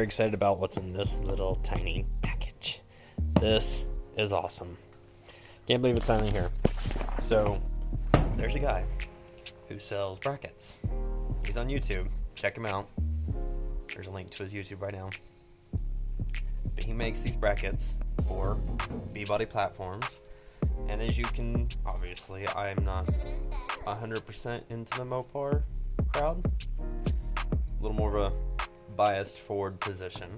very excited about what's in this little tiny package. This is awesome. Can't believe it's finally here. So, there's a guy who sells brackets. He's on YouTube. Check him out. There's a link to his YouTube right now. But he makes these brackets for B-body platforms. And as you can, obviously, I'm not 100% into the Mopar crowd. A little more of a biased Ford position.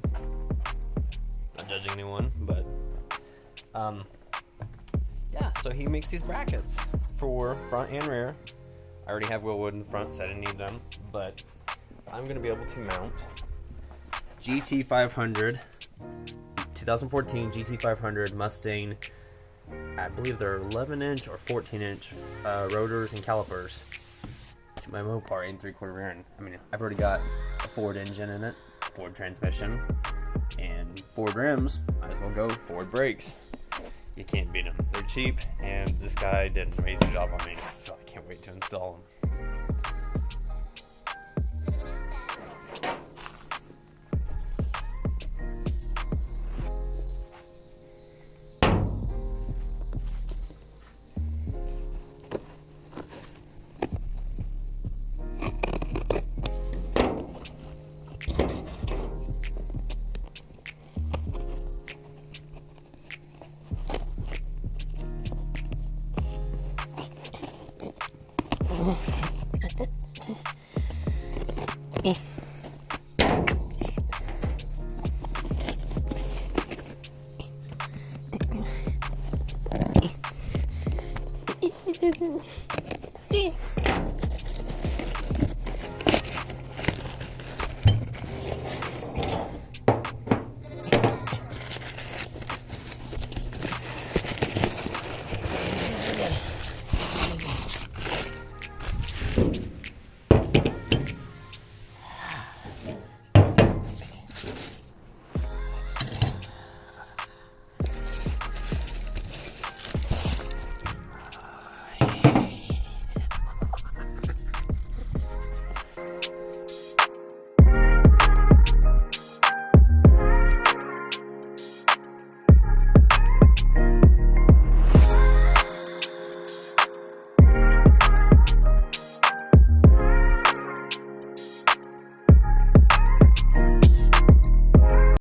Not judging anyone, but yeah, so he makes these brackets for front and rear. I already have wheelwood in front, so I didn't need them, but I'm going to be able to mount GT500, 2014 GT500 Mustang. I believe they're 11-inch or 14-inch rotors and calipers to my Mopar 8 3/4 rear end. I mean, I've already got a Ford engine in it, Ford transmission, and Ford rims. Might as well go Ford brakes. You can't beat them. They're cheap, and this guy did an amazing job on these, so I can't wait to install them.